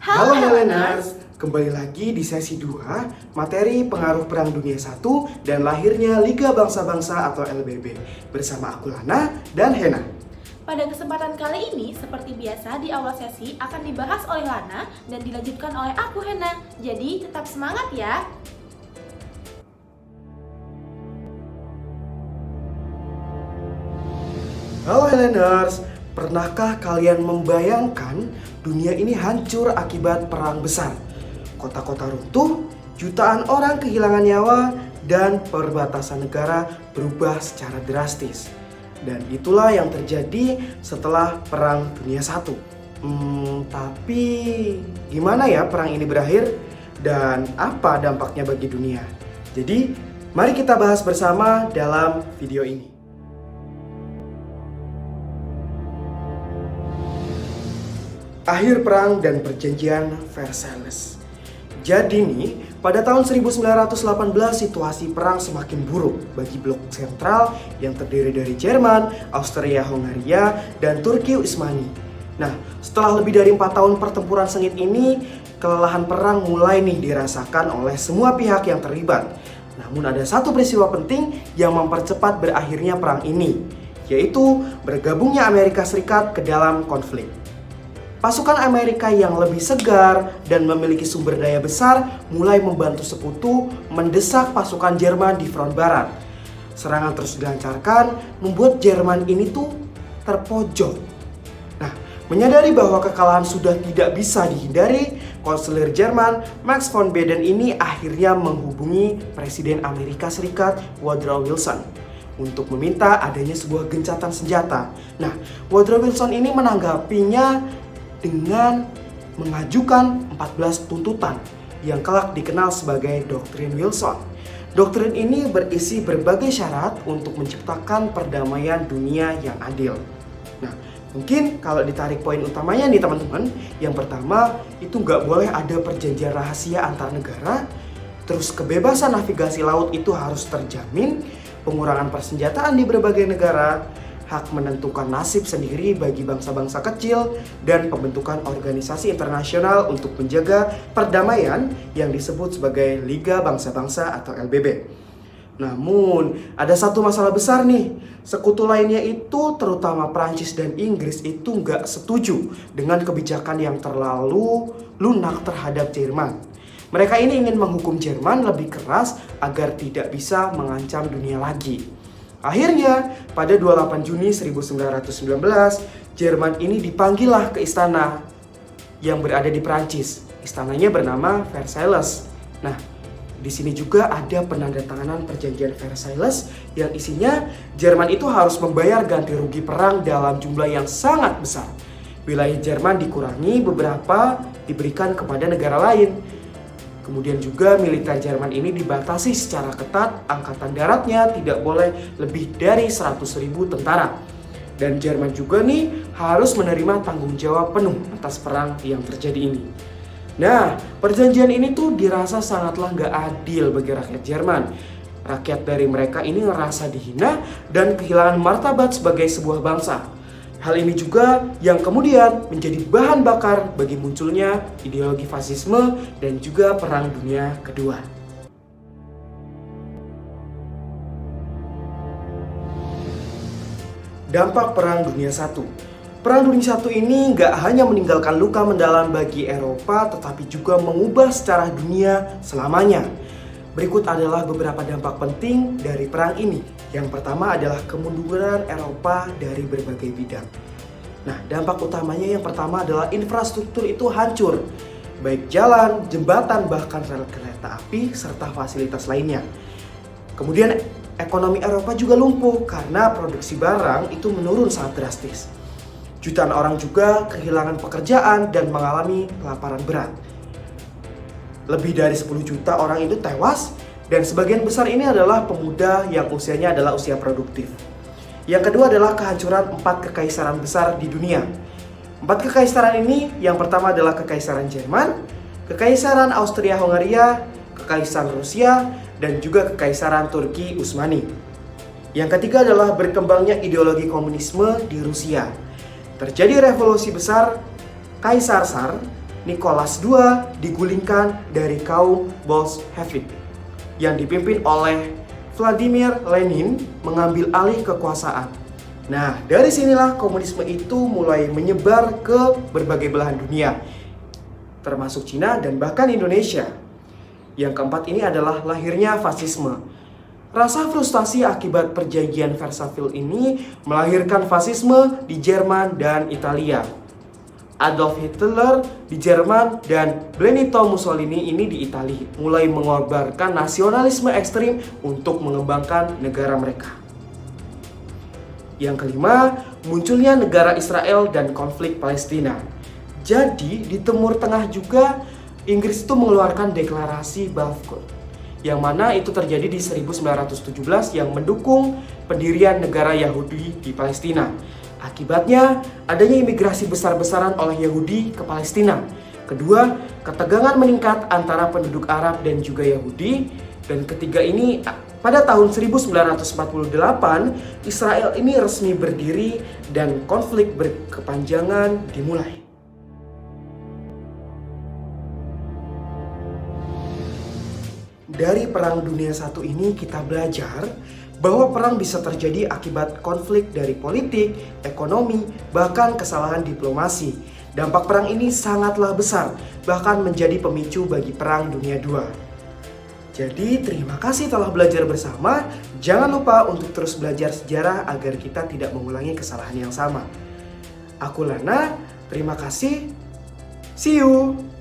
Halo Heleners, kembali lagi di sesi 2, materi pengaruh Perang Dunia I dan lahirnya Liga Bangsa-Bangsa atau LBB, bersama aku Lana dan Hena. Pada kesempatan kali ini, seperti biasa di awal sesi akan dibahas oleh Lana dan dilanjutkan oleh aku Hena. Jadi tetap semangat ya! Halo Heleners, pernahkah kalian membayangkan dunia ini hancur akibat perang besar? Kota-kota runtuh, jutaan orang kehilangan nyawa, dan perbatasan negara berubah secara drastis. Dan itulah yang terjadi setelah Perang Dunia I. Tapi gimana ya perang ini berakhir? Dan apa dampaknya bagi dunia? Jadi, mari kita bahas bersama dalam video ini. Akhir perang dan perjanjian Versailles. Jadi nih, pada tahun 1918 situasi perang semakin buruk bagi blok sentral yang terdiri dari Jerman, Austria-Hungaria, dan Turki Utsmani. Nah, setelah lebih dari 4 tahun pertempuran sengit ini, kelelahan perang mulai nih dirasakan oleh semua pihak yang terlibat. Namun ada satu peristiwa penting yang mempercepat berakhirnya perang ini, yaitu bergabungnya Amerika Serikat ke dalam konflik. Pasukan Amerika yang lebih segar dan memiliki sumber daya besar mulai membantu sekutu mendesak pasukan Jerman di front barat. Serangan terus dilancarkan membuat Jerman ini tuh terpojok. Nah, menyadari bahwa kekalahan sudah tidak bisa dihindari, Kanselir Jerman Max von Baden ini akhirnya menghubungi Presiden Amerika Serikat Woodrow Wilson untuk meminta adanya sebuah gencatan senjata. Nah, Woodrow Wilson ini menanggapinya dengan mengajukan 14 tuntutan yang kelak dikenal sebagai Doktrin Wilson. Doktrin ini berisi berbagai syarat untuk menciptakan perdamaian dunia yang adil. Nah, mungkin kalau ditarik poin utamanya nih teman-teman, yang pertama itu nggak boleh ada perjanjian rahasia antar negara, terus kebebasan navigasi laut itu harus terjamin, pengurangan persenjataan di berbagai negara, hak menentukan nasib sendiri bagi bangsa-bangsa kecil, dan pembentukan organisasi internasional untuk menjaga perdamaian yang disebut sebagai Liga Bangsa-Bangsa atau LBB. Namun, ada satu masalah besar nih. Sekutu lainnya itu, terutama Prancis dan Inggris, itu nggak setuju dengan kebijakan yang terlalu lunak terhadap Jerman. Mereka ini ingin menghukum Jerman lebih keras agar tidak bisa mengancam dunia lagi. Akhirnya, pada 28 Juni 1919, Jerman ini dipanggillah ke istana yang berada di Prancis. Istananya bernama Versailles. Nah, di sini juga ada penandatanganan perjanjian Versailles yang isinya Jerman itu harus membayar ganti rugi perang dalam jumlah yang sangat besar. Wilayah Jerman dikurangi, beberapa diberikan kepada negara lain. Kemudian juga militer Jerman ini dibatasi secara ketat, angkatan daratnya tidak boleh lebih dari 100.000 tentara. Dan Jerman juga nih harus menerima tanggung jawab penuh atas perang yang terjadi ini. Nah, perjanjian ini tuh dirasa sangatlah gak adil bagi rakyat Jerman. Rakyat dari mereka ini ngerasa dihina dan kehilangan martabat sebagai sebuah bangsa. Hal ini juga yang kemudian menjadi bahan bakar bagi munculnya ideologi fasisme dan juga Perang Dunia Kedua. Dampak Perang Dunia I. Perang Dunia I ini nggak hanya meninggalkan luka mendalam bagi Eropa, tetapi juga mengubah sejarah dunia selamanya. Berikut adalah beberapa dampak penting dari perang ini. Yang pertama adalah kemunduran Eropa dari berbagai bidang. Nah, dampak utamanya yang pertama adalah infrastruktur itu hancur. Baik jalan, jembatan, bahkan rel kereta api, serta fasilitas lainnya. Kemudian ekonomi Eropa juga lumpuh karena produksi barang itu menurun sangat drastis. Jutaan orang juga kehilangan pekerjaan dan mengalami kelaparan berat. Lebih dari 10 juta orang itu tewas, dan sebagian besar ini adalah pemuda yang usianya adalah usia produktif. Yang kedua adalah kehancuran 4 kekaisaran besar di dunia. 4 kekaisaran ini, yang pertama adalah Kekaisaran Jerman, Kekaisaran Austria-Hungaria, Kekaisaran Rusia, dan juga Kekaisaran Turki Utsmani. Yang ketiga adalah berkembangnya ideologi komunisme di Rusia. Terjadi revolusi besar Kaisar Tsar Nicholas II digulingkan dari kaum Bolshevik yang dipimpin oleh Vladimir Lenin mengambil alih kekuasaan. Nah, dari sinilah komunisme itu mulai menyebar ke berbagai belahan dunia, termasuk Cina dan bahkan Indonesia. Yang keempat ini adalah lahirnya fasisme. Rasa frustasi akibat perjanjian Versailles ini melahirkan fasisme di Jerman dan Italia. Adolf Hitler di Jerman dan Benito Mussolini ini di Italia mulai mengorbankan nasionalisme ekstrim untuk mengembangkan negara mereka. Yang kelima, munculnya negara Israel dan konflik Palestina. Jadi di Timur Tengah juga Inggris itu mengeluarkan deklarasi Balfour, yang mana itu terjadi di 1917 yang mendukung pendirian negara Yahudi di Palestina. Akibatnya, adanya imigrasi besar-besaran oleh Yahudi ke Palestina. Kedua, ketegangan meningkat antara penduduk Arab dan juga Yahudi. Dan ketiga ini, pada tahun 1948, Israel ini resmi berdiri dan konflik berkepanjangan dimulai. Dari Perang Dunia I ini kita belajar bahwa perang bisa terjadi akibat konflik dari politik, ekonomi, bahkan kesalahan diplomasi. Dampak perang ini sangatlah besar, bahkan menjadi pemicu bagi Perang Dunia II. Jadi terima kasih telah belajar bersama. Jangan lupa untuk terus belajar sejarah agar kita tidak mengulangi kesalahan yang sama. Aku Lana, terima kasih. See you!